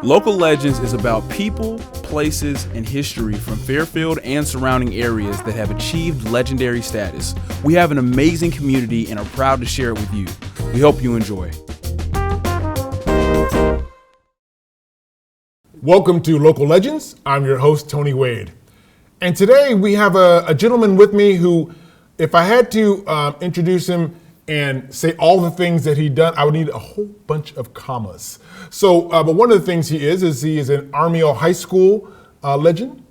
Local Legends is about people, places, and history from Fairfield and surrounding areas that have achieved legendary status. We have an amazing community and are proud to share it with you. We hope you enjoy. Welcome to Local Legends. I'm your host, Tony Wade. And today we have a gentleman with me who, if I had to introduce him and say all the things that he'd done, I would need a whole bunch of commas. So, but one of the things he is an Armiel High School legend.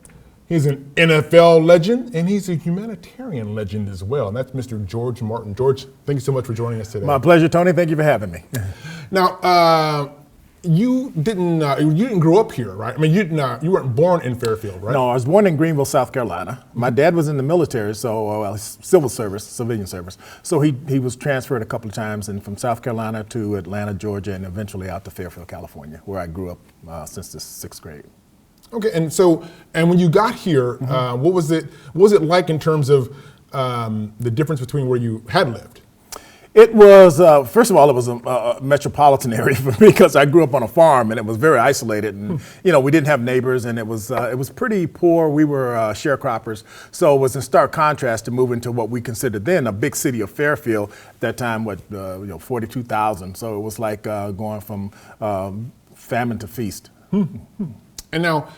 He's an NFL legend, and he's a humanitarian legend as well. And that's Mr. George Martin. George, thank you so much for joining us today. My pleasure, Tony. Thank you for having me. Now, you didn't grow up here, right? I mean, you weren't born in Fairfield, right? No, I was born in Greenville, South Carolina. My dad was in the military, so civilian service. So he was transferred a couple of times, and from South Carolina to Atlanta, Georgia, and eventually out to Fairfield, California, where I grew up since the 6th grade. Okay, and when you got here, what was it like in terms of the difference between where you had lived? It was, first of all, it was a metropolitan area for me because I grew up on a farm and it was very isolated, and we didn't have neighbors, and it was pretty poor. We were sharecroppers, so it was in stark contrast to moving to what we considered then a big city of Fairfield. At that time, 42,000. So it was like going from famine to feast. And now,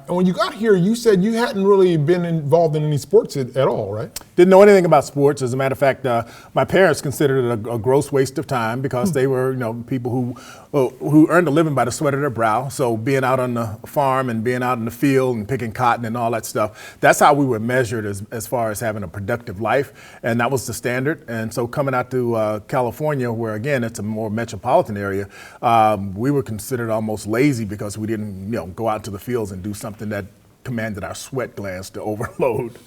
when you got here, you said you hadn't really been involved in any sports at all, right? Didn't know anything about sports. As a matter of fact, my parents considered it a gross waste of time because they were, people who earned a living by the sweat of their brow. So being out on the farm and being out in the field and picking cotton and all that stuff, that's how we were measured as far as having a productive life, and that was the standard. And so coming out to California, where again it's a more metropolitan area, we were considered almost lazy because we didn't, go out to the field and do something that commanded our sweat glands to overload.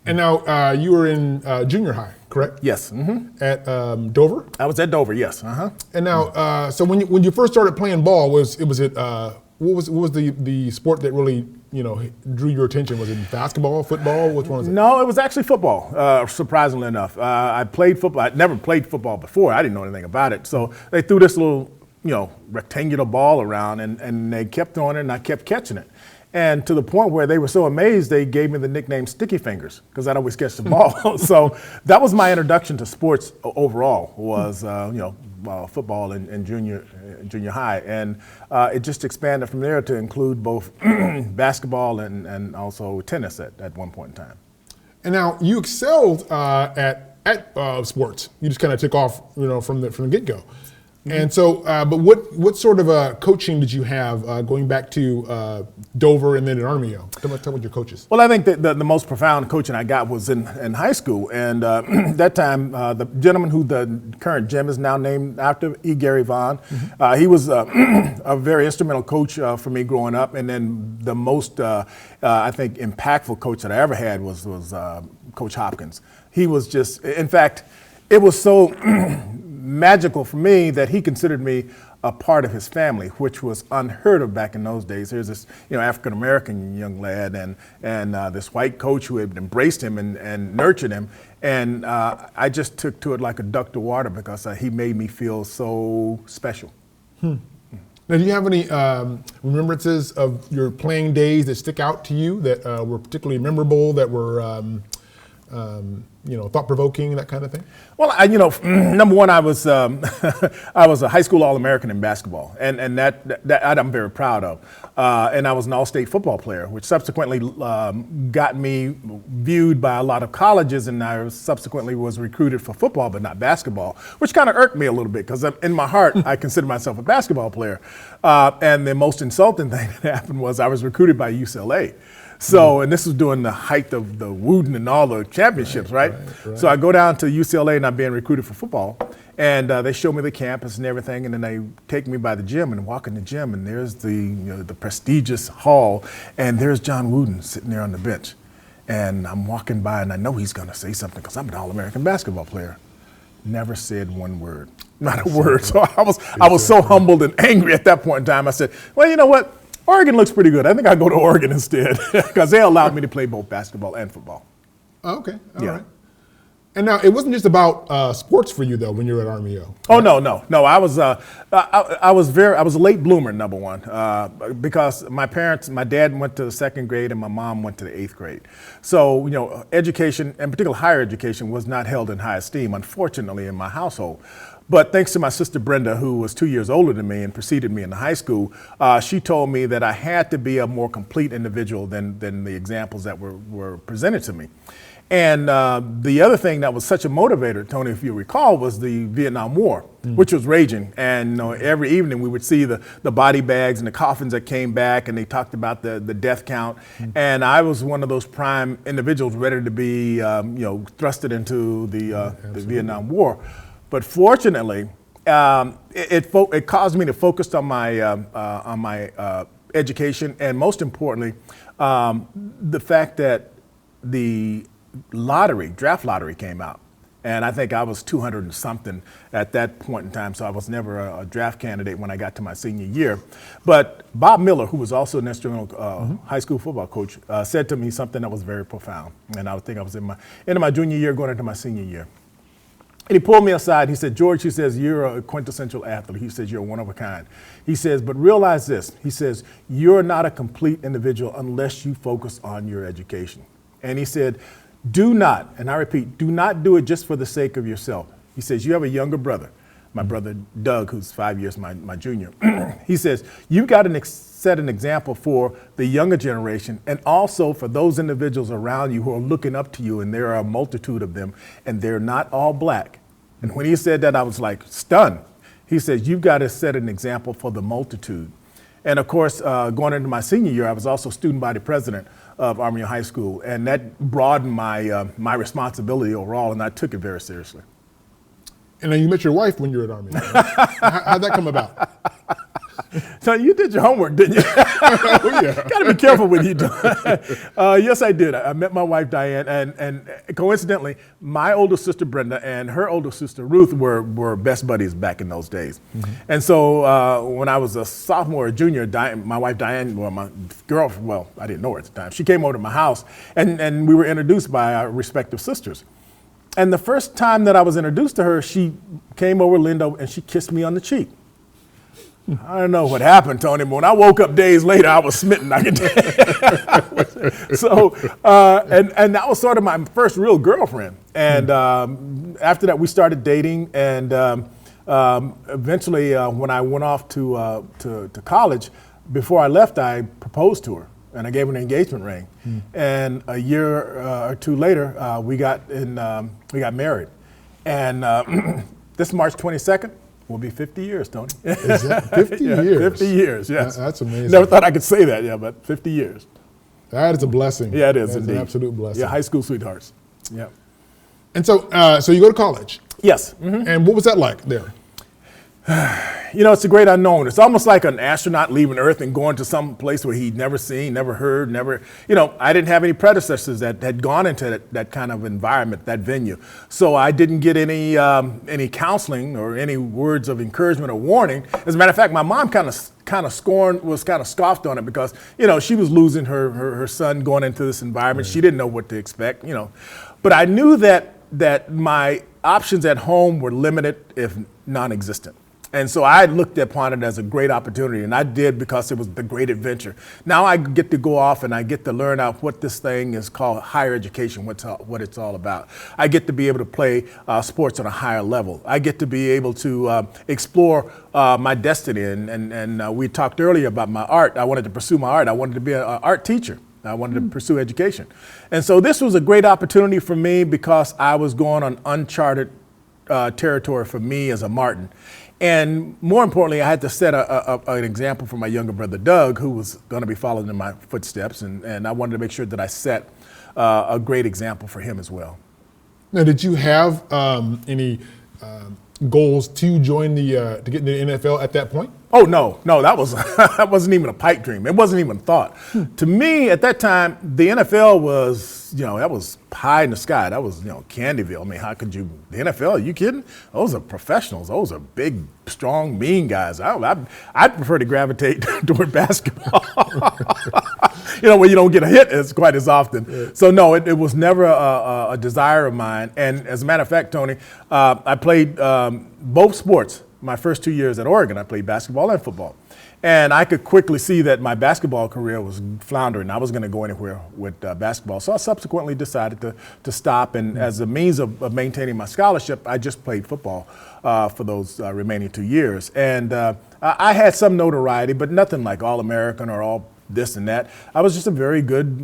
And now you were in junior high, correct? Yes. At Dover? I was at Dover, yes. And now, so when you first started playing ball, what was the sport that really drew your attention? Was it basketball, football? Which one was it? No, it was actually football. Surprisingly enough, I played football. I'd never played football before. I didn't know anything about it. So they threw this little rectangular ball around, and they kept throwing it, and I kept catching it. And to the point where they were so amazed, they gave me the nickname Sticky Fingers, because I'd always catch the ball. So that was my introduction to sports overall, was football in junior high. And it just expanded from there to include both basketball and also tennis at one point in time. And now you excelled at sports. You just kind of took off, from the get-go. And so, but what sort of coaching did you have going back to Dover and then at Armiel? Tell me about your coaches. Well, I think that the most profound coaching I got was in high school. And that time, the gentleman who the current gym is now named after, Gary Vaughn, he was a very instrumental coach for me growing up. And then the most, I think, impactful coach that I ever had was Coach Hopkins. He was just, in fact, it was so magical for me that he considered me a part of his family, which was unheard of back in those days. There's this, African-American young lad and this white coach who had embraced him and nurtured him. And I just took to it like a duck to water because he made me feel so special. Now, do you have any remembrances of your playing days that stick out to you that were particularly memorable, that were thought-provoking, that kind of thing? Well, number one, I was I was a high school All-American in basketball, and that I'm very proud of. And I was an all-state football player, which subsequently got me viewed by a lot of colleges, and I subsequently was recruited for football, but not basketball, which kind of irked me a little bit because in my heart, I consider myself a basketball player. And the most insulting thing that happened was I was recruited by UCLA. So, and this was during the height of the Wooten and all the championships, right? So I go down to UCLA and I'm being recruited for football, and they show me the campus and everything, and then they take me by the gym and walk in the gym, and there's the prestigious hall, and there's John Wooten sitting there on the bench, and I'm walking by and I know he's gonna say something because I'm an All-American basketball player. Never said one word, not a word. So I was so humbled and angry at that point in time. I said, well, you know what? Oregon looks pretty good. I think I'll go to Oregon instead because they allowed me to play both basketball and football. Oh, okay. All right. And now it wasn't just about sports for you though when you were at Army O. Oh no! I was I was a late bloomer, number one, because my dad went to the 2nd grade and my mom went to the 8th grade. So education, in particular higher education, was not held in high esteem, unfortunately, in my household. But thanks to my sister Brenda, who was 2 years older than me and preceded me in high school, she told me that I had to be a more complete individual than the examples that were presented to me. And the other thing that was such a motivator, Tony, if you recall, was the Vietnam War, which was raging. And every evening we would see the body bags and the coffins that came back, and they talked about the death count. And I was one of those prime individuals ready to be, thrusted into the Vietnam War. But fortunately, it caused me to focus on my education, and most importantly, the fact that the draft lottery came out. And I think I was 200 and something at that point in time, so I was never a draft candidate when I got to my senior year. But Bob Miller, who was also an instrumental high school football coach, said to me something that was very profound. And I think I was in my junior year going into my senior year. And he pulled me aside. He said, George, he says, you're a quintessential athlete. He says, you're one of a kind. He says, but realize this. He says, you're not a complete individual unless you focus on your education. And he said, do not, and I repeat, do not do it just for the sake of yourself. He says, you have a younger brother, my brother Doug, who's 5 years my junior. He says, you've got to set an example for the younger generation and also for those individuals around you who are looking up to you, and there are a multitude of them, and they're not all black. And when he said that, I was like stunned. He says, you've got to set an example for the multitude. And of course, going into my senior year, I was also student body president of Army High School, and that broadened my responsibility overall, and I took it very seriously. And then you met your wife when you were at Army. How'd that come about? So you did your homework, didn't you? Oh, yeah. Got to be careful what you do. Yes, I did. I met my wife, Diane, and coincidentally, my older sister, Brenda, and her older sister, Ruth, were best buddies back in those days. And so when I was a sophomore or junior, my wife, Diane, my girlfriend, well, I didn't know her at the time, she came over to my house, and we were introduced by our respective sisters. And the first time that I was introduced to her, she came over, leaned over, and she kissed me on the cheek. I don't know what happened, Tony, but when I woke up days later, I was smitten. I could So, and that was sort of my first real girlfriend. And after that, we started dating. And eventually, when I went off to college, before I left, I proposed to her. And I gave her an engagement ring. And a year or two later, we got married. And this March 22nd, will be 50 years, Tony. Is that 50 years? 50 years, yes. That's amazing. Never thought I could say that, yeah, but 50 years. That is a blessing. Yeah, it is That's indeed. an absolute blessing. Yeah, high school sweethearts. Yeah. And so you go to college. Yes. And what was that like there? It's a great unknown. It's almost like an astronaut leaving Earth and going to some place where he'd never seen, never heard, I didn't have any predecessors that had gone into that kind of environment, that venue. So I didn't get any counseling or any words of encouragement or warning. As a matter of fact, my mom kind of scoffed on it because, she was losing her son going into this environment. Right. She didn't know what to expect, But I knew that my options at home were limited, if non-existent. And so I looked upon it as a great opportunity, and I did because it was the great adventure. Now I get to go off and I get to learn out what this thing is called higher education, what it's all about. I get to be able to play sports on a higher level. I get to be able to explore my destiny. And we talked earlier about my art. I wanted to pursue my art. I wanted to be an art teacher. I wanted to pursue education. And so this was a great opportunity for me because I was going on uncharted territory for me as a Martin. And more importantly, I had to set an example for my younger brother, Doug, who was going to be following in my footsteps. And I wanted to make sure that I set a great example for him as well. Now, did you have any goals to join to get into the NFL at that point? Oh no, that was that wasn't even a pipe dream. It wasn't even a thought. To me, at that time, the NFL was, that was pie in the sky. That was, Candyville. I mean, how could you? The NFL? Are you kidding? Those are professionals. Those are big, strong, mean guys. I'd prefer to gravitate toward basketball. Where you don't get a hit as quite as often. Yeah. So no, it was never a desire of mine. And as a matter of fact, Tony, I played both sports. My first 2 years at Oregon, I played basketball and football. And I could quickly see that my basketball career was floundering. I was going to go anywhere with basketball. So I subsequently decided to stop. And as a means of maintaining my scholarship, I just played football for those remaining 2 years. And I had some notoriety, but nothing like All-American or all this and that. I was just a very good,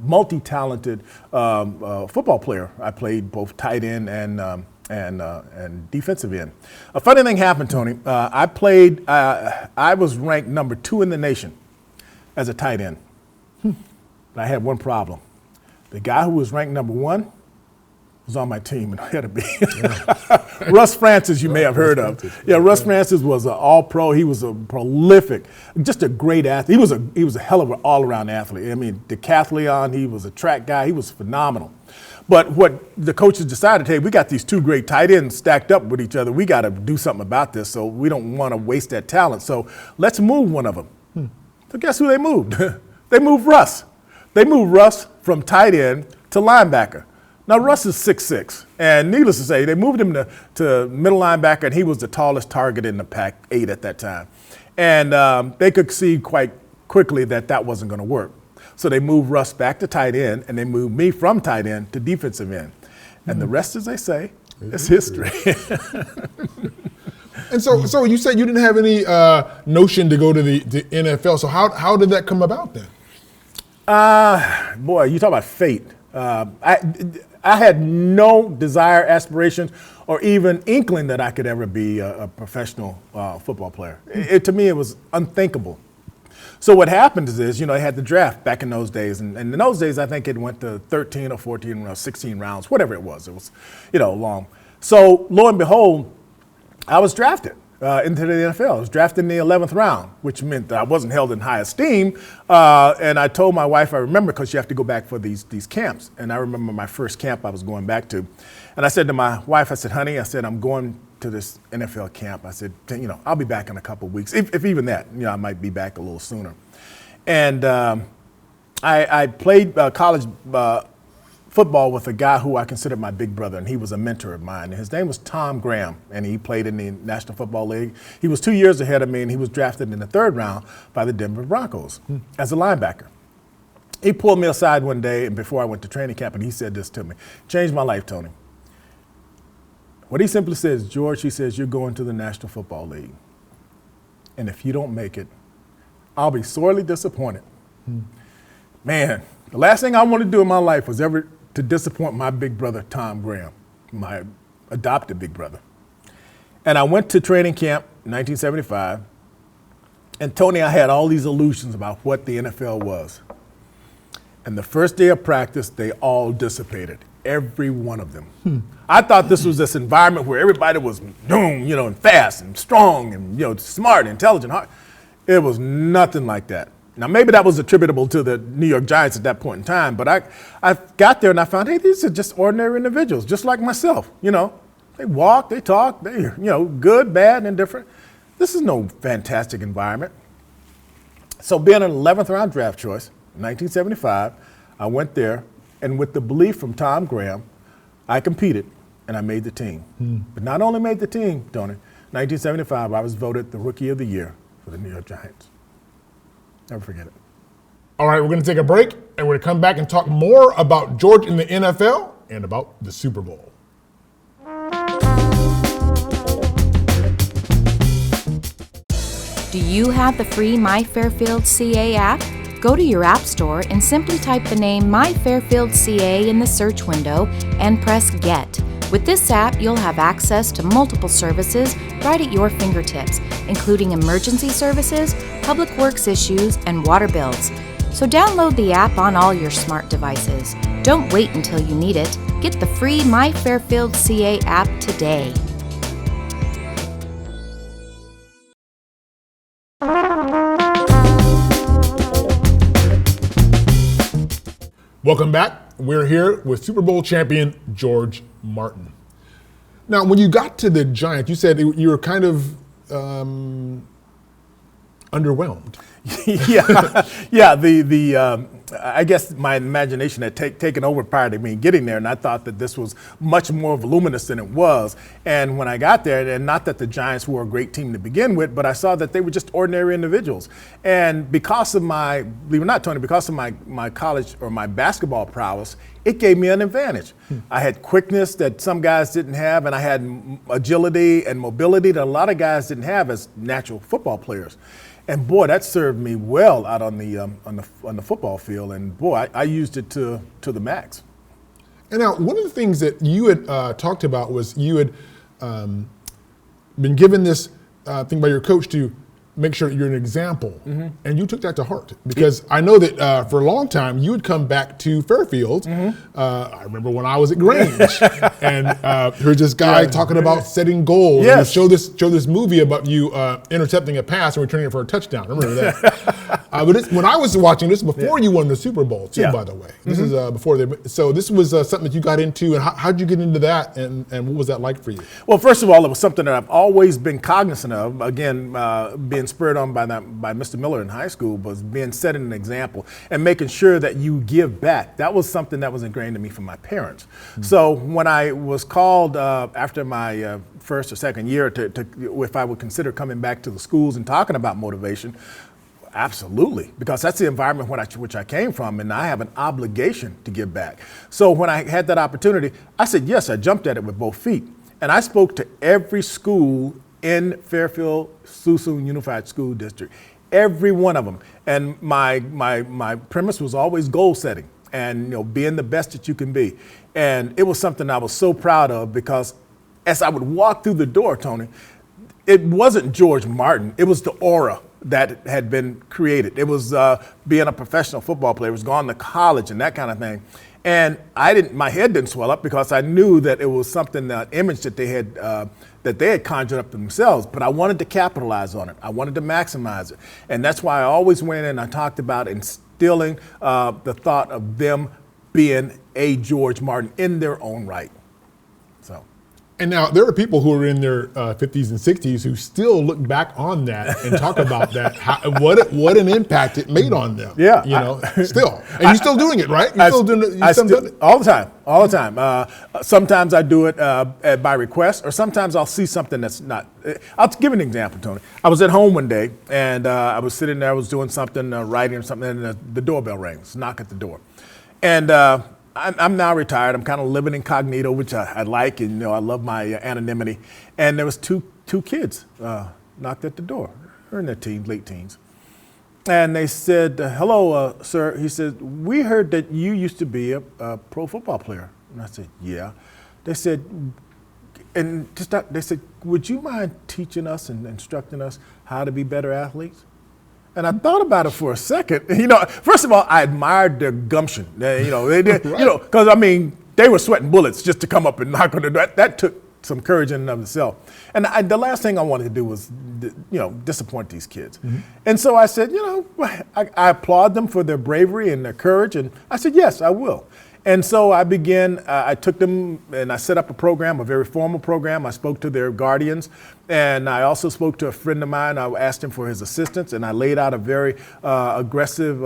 multi-talented football player. I played both tight end and defensive end. A funny thing happened, Tony. I was ranked number 2 in the nation as a tight end. But I had one problem. The guy who was ranked number 1 was on my team, and I had to be. Russ Francis, you may have heard of. Yeah, Russ Francis was an all-pro. He was a prolific, just a great athlete. He was a hell of an all-around athlete. I mean, decathlon, he was a track guy. He was phenomenal. But what the coaches decided, hey, we got these 2 great tight ends stacked up with each other. We got to do something about this, so we don't want to waste that talent. So let's move one of them. So guess who they moved? They moved Russ. They moved Russ from tight end to linebacker. Now, Russ is 6'6", and needless to say, they moved him to middle linebacker, and he was the tallest target in the Pac-8 at that time. And they could see quite quickly that wasn't going to work. So they moved Russ back to tight end, and they moved me from tight end to defensive end. And the rest, as they say, is history. And so you said you didn't have any notion to go to the NFL. So how did that come about then? Boy, you talk about fate. I had no desire, aspirations, or even inkling that I could ever be a professional football player. To me, it was unthinkable. So what happened is they had the draft back in those days. And in those days, I think it went to 13 or 14 or 16 rounds, whatever it was. It was, long. So lo and behold, I was drafted into the NFL. I was drafted in the 11th round, which meant that I wasn't held in high esteem. And I told my wife, I remember, because you have to go back for these camps. And I remember my first camp I was going back to. And I said to my wife, I said, honey, I'm going to this NFL camp. I said, I'll be back in a couple of weeks. If even that, I might be back a little sooner. And I played college football with a guy who I considered my big brother, and he was a mentor of mine. And his name was Tom Graham, and he played in the National Football League. He was 2 years ahead of me, and he was drafted in the 3rd round by the Denver Broncos as a linebacker. He pulled me aside one day, and before I went to training camp, and he said this to me: changed my life, Tony. What he simply says, George, he says, you're going to the National Football League. And if you don't make it, I'll be sorely disappointed. Man, the last thing I wanted to do in my life was ever to disappoint my big brother, Tom Graham, my adopted big brother. And I went to training camp in 1975. And Tony, I had all these illusions about what the NFL was. And the first day of practice, they all dissipated. Every one of them. I thought this was this environment where everybody was and fast and strong and smart and intelligent. It was nothing like that. Now, maybe that was attributable to the New York Giants at that point in time, but I got there and I found, hey, these are just ordinary individuals, just like myself. They walk, they talk, they good, bad, and indifferent. This is no fantastic environment. So being an 11th round draft choice in 1975, I went there. And with the belief from Tom Graham, I competed, and I made the team. But not only made the team, Tony, 1975, I was voted the Rookie of the Year for the New York Giants. Never forget it. All right, we're going to take a break, and we're going to come back and talk more about George in the NFL and about the Super Bowl. Do you have the free My Fairfield CA app? Go to your app store and simply type the name My Fairfield CA in the search window and press Get. With this app, you'll have access to multiple services right at your fingertips, including emergency services, public works issues, and water bills. So download the app on all your smart devices. Don't wait until you need it. Get the free My Fairfield CA app today. Welcome back. We're here with Super Bowl champion George Martin. Now, when you got to the Giants, you said you were kind of underwhelmed. I guess my imagination had taken over prior to me getting there, and I thought that this was much more voluminous than it was. And when I got there, and not that the Giants were a great team to begin with, but I saw that they were just ordinary individuals. And because of my, believe it or not, Tony, because of my college or my basketball prowess, it gave me an advantage. I had quickness that some guys didn't have, and I had agility and mobility that a lot of guys didn't have as natural football players. And boy, that served me well out on the football field. And boy, I used it to the max. And now, one of the things that you had talked about was you had been given this thing by your coach to make sure that you're an example, and you took that to heart. Because I know that for a long time you would come back to Fairfield. I remember when I was at Grange, and here's this guy talking about setting goals. Yes. And show this movie about you intercepting a pass and returning it for a touchdown. I remember that. But when I was watching this before you won the Super Bowl too, by the way. This is before so this was something that you got into, and how did you get into that, and what was that like for you? Well, first of all, it was something that I've always been cognizant of. Again, being spurred on by Mr. Miller in high school, was being setting an example and making sure that you give back. That was something that was ingrained in me from my parents. So when I was called after my first or second year to if I would consider coming back to the schools and talking about motivation, absolutely, because that's the environment which I came from, and I have an obligation to give back. So when I had that opportunity, I said yes. I jumped at it with both feet, and I spoke to every school in Fairfield Suisun Unified School District, every one of them. And my premise was always goal setting and being the best that you can be. And it was something I was so proud of, because as I would walk through the door, Tony, it wasn't George Martin, it was the aura that had been created. It was being a professional football player, it was going to college and that kind of thing. And my head didn't swell up, because I knew that it was something, that image that they had conjured up themselves. But I wanted to capitalize on it. I wanted to maximize it. And that's why I always went in and I talked about instilling the thought of them being a George Martin in their own right. So. And now there are people who are in their 50s and 60s who still look back on that and talk about that, what an impact it made on them. Yeah. Still. And you're still doing it, right? You're still doing it. All the time. Sometimes I do it by request, or sometimes I'll see something that's not. I'll give an example, Tony. I was at home one day, and I was sitting there, I was doing something, writing or something, and the doorbell rings, knock at the door. And I'm now retired. I'm kind of living incognito, which I like, and I love my anonymity. And there was two kids knocked at the door. They're in their teens, late teens. And they said, "Hello, sir." He said, "We heard that you used to be a pro football player." And I said, "Yeah." They said, "Would you mind teaching us and instructing us how to be better athletes?" And I thought about it for a second. First of all, I admired their gumption. They did, Right. because they were sweating bullets just to come up and knock on the door. That took some courage in and of itself. And the last thing I wanted to do was, disappoint these kids. And so I said, I applaud them for their bravery and their courage. And I said, yes, I will. And so I began, I took them and I set up a program, a very formal program. I spoke to their guardians, and I also spoke to a friend of mine. I asked him for his assistance, and I laid out a very aggressive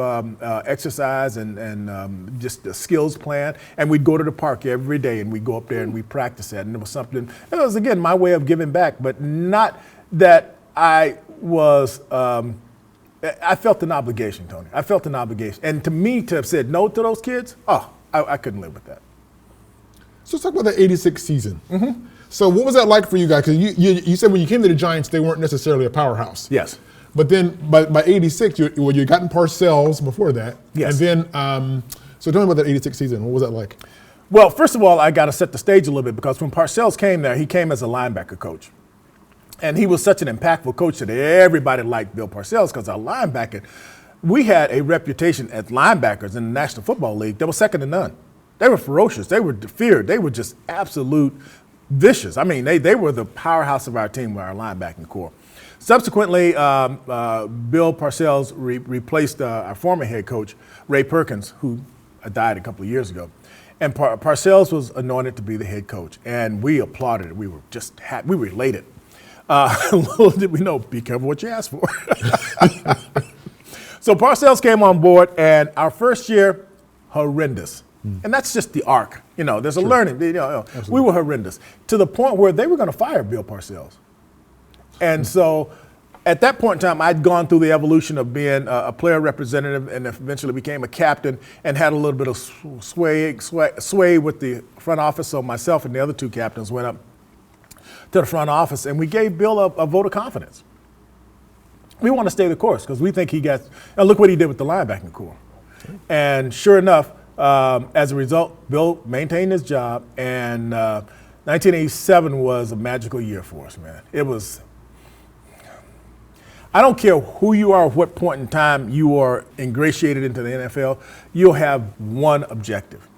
exercise and just a skills plan. And we'd go to the park every day, and we'd go up there and we'd practice that. And it was, again, my way of giving back, but not that I was, I felt an obligation, Tony. I felt an obligation. And to me, to have said no to those kids, I couldn't live with that. So let's talk about the 86 season. So what was that like for you guys? Because you said when you came to the Giants, they weren't necessarily a powerhouse. Yes. But then by 86, you got in Parcells before that. Yes. And then, so tell me about that 86 season. What was that like? Well, first of all, I got to set the stage a little bit, because when Parcells came there, he came as a linebacker coach. And he was such an impactful coach that everybody liked Bill Parcells, because our linebacker, we had a reputation as linebackers in the National Football League that was second to none. They were ferocious. They were feared. They were just absolute vicious. I mean, they were the powerhouse of our team with our linebacking core. Subsequently, Bill Parcells replaced our former head coach, Ray Perkins, who died a couple of years ago. And Parcells was anointed to be the head coach, and we applauded it. We were just happy. We were elated. Little did we know, be careful what you ask for. So Parcells came on board, and our first year, horrendous. And that's just the arc. There's a learning. We were horrendous to the point where they were going to fire Bill Parcells. And so at that point in time, I'd gone through the evolution of being a player representative and eventually became a captain and had a little bit of sway with the front office. So myself and the other two captains went up to the front office, and we gave Bill a vote of confidence. We want to stay the course because we think and look what he did with the linebacking core. And sure enough, as a result, Bill maintained his job, and 1987 was a magical year for us, man. It was. I don't care who you are, what point in time you are ingratiated into the NFL, you'll have one objective.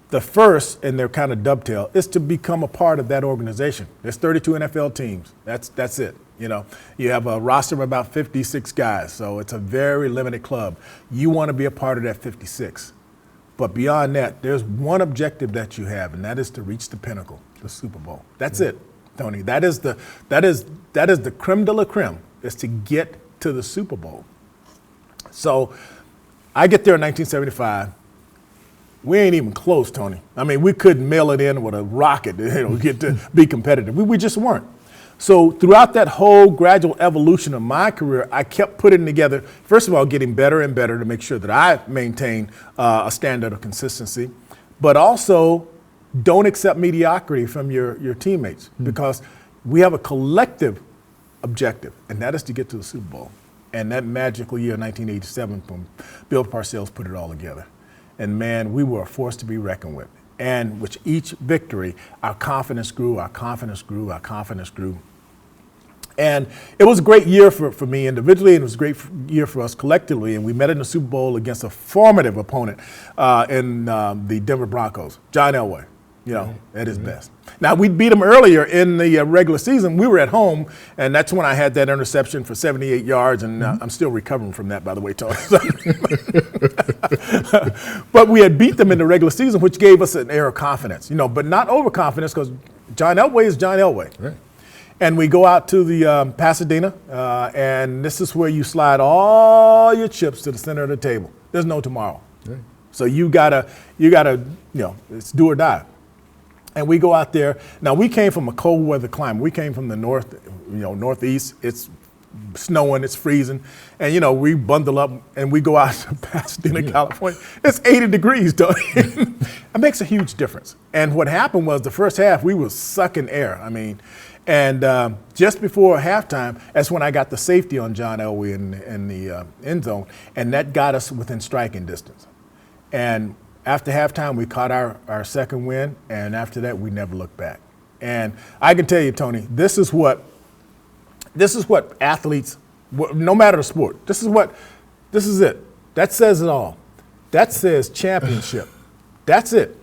The first, and they're kind of dovetail, is to become a part of that organization. There's 32 NFL teams. That's it. You have a roster of about 56 guys, so it's a very limited club. You want to be a part of that 56. But beyond that, there's one objective that you have, and that is to reach the pinnacle, the Super Bowl. That's it, Tony. That is the creme de la creme, is to get to the Super Bowl. So I get there in 1975. We ain't even close, Tony. I mean, we couldn't mail it in with a rocket to get to be competitive. We just weren't. So throughout that whole gradual evolution of my career, I kept putting together, first of all, getting better and better to make sure that I maintain a standard of consistency, but also don't accept mediocrity from your teammates because we have a collective objective, and that is to get to the Super Bowl. And that magical year, 1987, when Bill Parcells put it all together. And man, we were a force to be reckoned with. And with each victory, our confidence grew, our confidence grew, our confidence grew. And it was a great year for me individually, and it was a great year for us collectively. And we met in the Super Bowl against a formative opponent in the Denver Broncos, John Elway, at his best. Now, we beat him earlier in the regular season. We were at home, and that's when I had that interception for 78 yards, and I'm still recovering from that, by the way, Tony. But we had beat them in the regular season, which gave us an air of confidence, but not overconfidence because John Elway is John Elway. Right. And we go out to the Pasadena, and this is where you slide all your chips to the center of the table. There's no tomorrow. Right. So you gotta, it's do or die. And we go out there. Now, we came from a cold weather climate. We came from the northeast. It's snowing, it's freezing. And, we bundle up and we go out to Pasadena, California. It's 80 degrees, Tony. It makes a huge difference. And what happened was the first half, we were sucking air. And just before halftime, that's when I got the safety on John Elway in the end zone, and that got us within striking distance. And after halftime, we caught our second win, and after that, we never looked back. And I can tell you, Tony, this is what athletes, no matter the sport, this is it. That says it all. That says championship. That's it.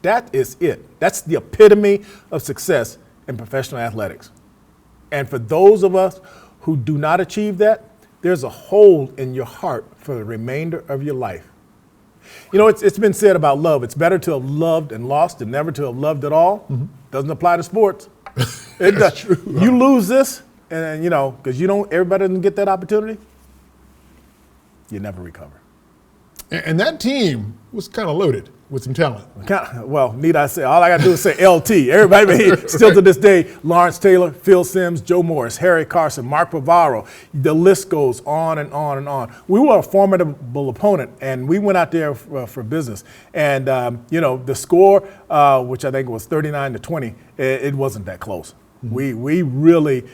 That is it. That's the epitome of success in professional athletics. And for those of us who do not achieve that, there's a hole in your heart for the remainder of your life. It's been said about love. It's better to have loved and lost than never to have loved at all. Mm-hmm. Doesn't apply to sports. It does. True. You lose this, and because everybody doesn't get that opportunity, you never recover. And that team was kind of loaded with some talent. Well, need I say, all I got to do is say LT. Everybody, still to this day, Lawrence Taylor, Phil Simms, Joe Morris, Harry Carson, Mark Bavaro. The list goes on and on and on. We were a formidable opponent, and we went out there for business. And, the score, which I think was 39-20, it wasn't that close. Mm-hmm. We really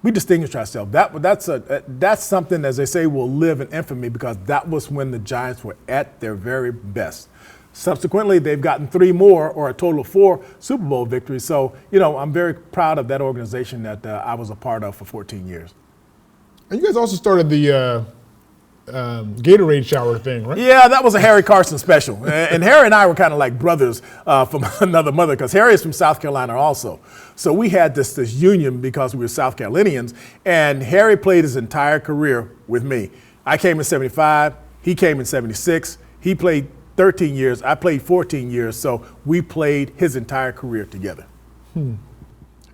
we distinguished ourselves. That's something, as they say, will live in infamy because that was when the Giants were at their very best. Subsequently, they've gotten 3 more, or a total of 4 Super Bowl victories. So, I'm very proud of that organization that I was a part of for 14 years. And you guys also started the Gatorade shower thing, right? Yeah, that was a Harry Carson special. And Harry and I were kind of like brothers from another mother, because Harry is from South Carolina also. So we had this union because we were South Carolinians, and Harry played his entire career with me. I came in 75, he came in 76. He played 13 years, I played 14 years, so we played his entire career together. And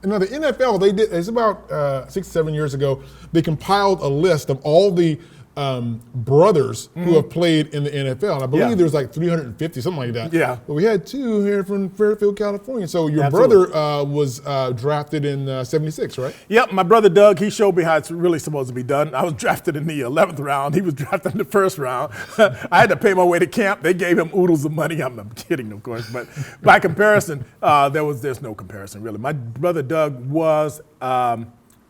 now the NFL, it's about 6, 7 years ago, they compiled a list of all the brothers who have played in the NFL. And I believe there's like 350, something like that. Yeah. But we had 2 here from Fairfield, California. So your Absolutely. brother was drafted in 76, right? Yep, my brother Doug, he showed me how it's really supposed to be done. I was drafted in the 11th round. He was drafted in the 1st round. I had to pay my way to camp. They gave him oodles of money. I'm kidding, of course. But by comparison, there's no comparison, really. My brother Doug was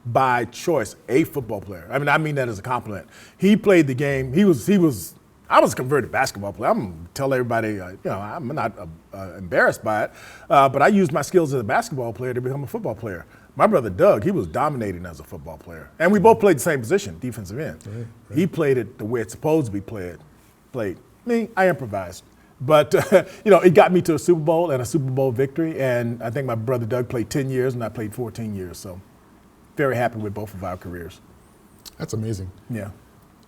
by choice a football player. I mean that as a compliment. He played the game. I was a converted basketball player. I'm gonna tell everybody, I'm not embarrassed by it, but I used my skills as a basketball player to become a football player. My brother Doug, he was dominating as a football player, and we both played the same position, defensive end. Right. He played it the way it's supposed to be played. Me, I improvised. But, it got me to a Super Bowl and a Super Bowl victory, and I think my brother Doug played 10 years and I played 14 years, so very happy with both of our careers. That's amazing. Yeah.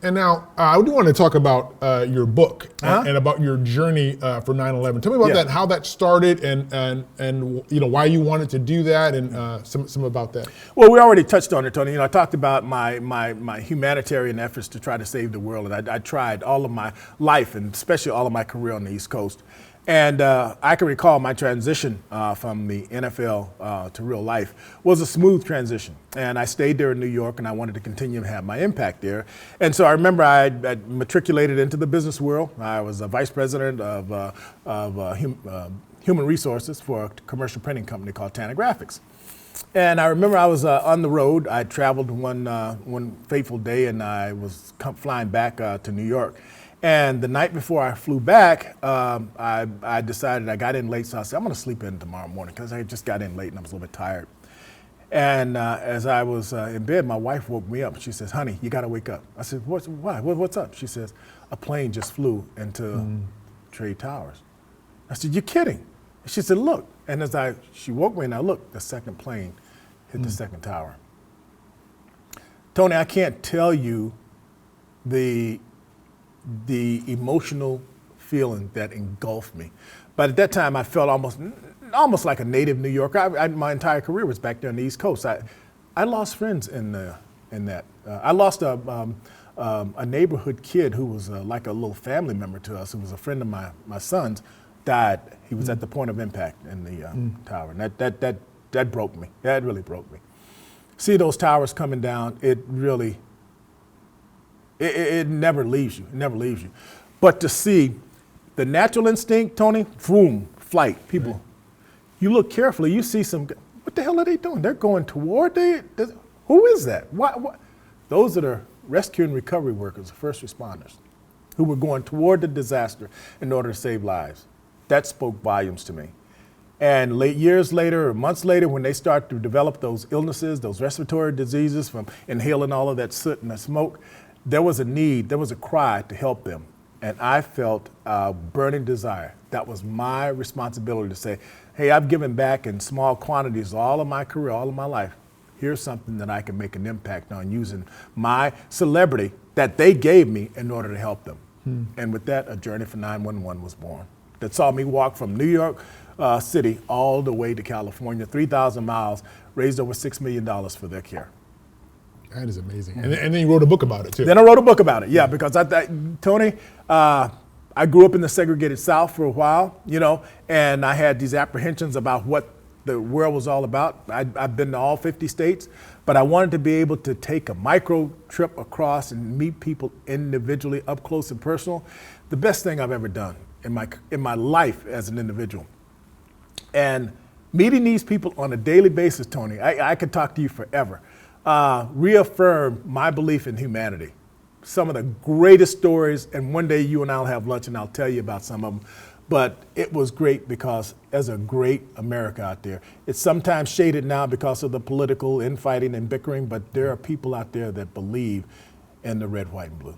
And now I do want to talk about your book and about your journey for 9/11. Tell me about that, how that started, and why you wanted to do that, and some about that. Well, we already touched on it, Tony. I talked about my humanitarian efforts to try to save the world, and I tried all of my life, and especially all of my career on the East Coast. And I can recall my transition from the NFL to real life was a smooth transition. And I stayed there in New York, and I wanted to continue to have my impact there. And so I remember I matriculated into the business world. I was a vice president of human resources for a commercial printing company called Tanner Graphics. And I remember I was on the road. I traveled one fateful day, and I was flying back to New York. And the night before I flew back, I decided, I got in late, so I said, I'm going to sleep in tomorrow morning, because I just got in late and I was a little bit tired. And as I was in bed, my wife woke me up. She says, honey, you got to wake up. I said, why? What's up? She says, a plane just flew into Trade Towers. I said, you're kidding. She said, look. And she woke me and I looked, the second plane hit the second tower. Tony, I can't tell you the emotional feeling that engulfed me. But at that time, I felt almost like a native New Yorker. My entire career was back there on the East Coast. I lost friends in that. I lost a neighborhood kid who was like a little family member to us, who was a friend of my son's, died. He was at the point of impact in the tower. And that broke me. That really broke me. See those towers coming down, it really, it never leaves you. It never leaves you. But to see the natural instinct, Tony, boom, flight, people, you look carefully, you see what the hell are they doing? They're going toward who is that? What? Those are the rescue and recovery workers, first responders, who were going toward the disaster in order to save lives. That spoke volumes to me. And years later or months later, when they start to develop those illnesses, those respiratory diseases from inhaling all of that soot and the smoke, there was a need, there was a cry to help them. And I felt a burning desire. That was my responsibility to say, hey, I've given back in small quantities all of my career, all of my life. Here's something that I can make an impact on using my celebrity that they gave me in order to help them. And with that, a journey for 911 was born. That saw me walk from New York City all the way to California, 3,000 miles, raised over $6 million for their care. That is amazing. And then you wrote a book about it, too. Then I wrote a book about it, because Tony, I grew up in the segregated South for a while, and I had these apprehensions about what the world was all about. I've been to all 50 states, but I wanted to be able to take a micro trip across and meet people individually, up close and personal. The best thing I've ever done in my life as an individual. And meeting these people on a daily basis, Tony, I could talk to you forever, reaffirmed my belief in humanity. Some of the greatest stories, and one day you and I'll have lunch and I'll tell you about some of them, but it was great because there's a great America out there. It's sometimes shaded now because of the political infighting and bickering, but there are people out there that believe in the red, white, and blue.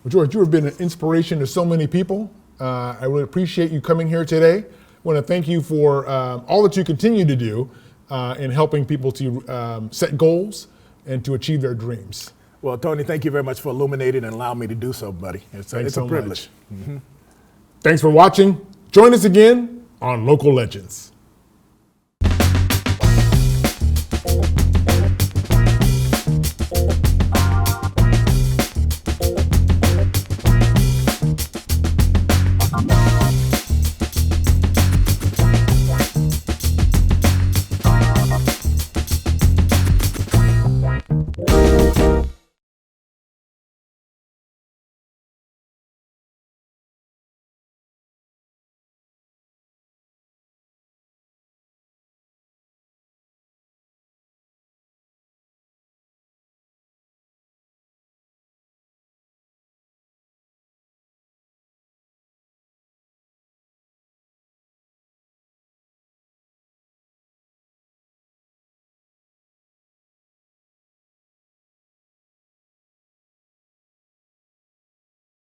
Well, George, you have been an inspiration to so many people. I really appreciate you coming here today. I want to thank you for all that you continue to do in helping people to set goals and to achieve their dreams. Well, Tony, thank you very much for illuminating and allowing me to do so, buddy. It's a privilege. Thanks for watching. Join us again on Local Legends.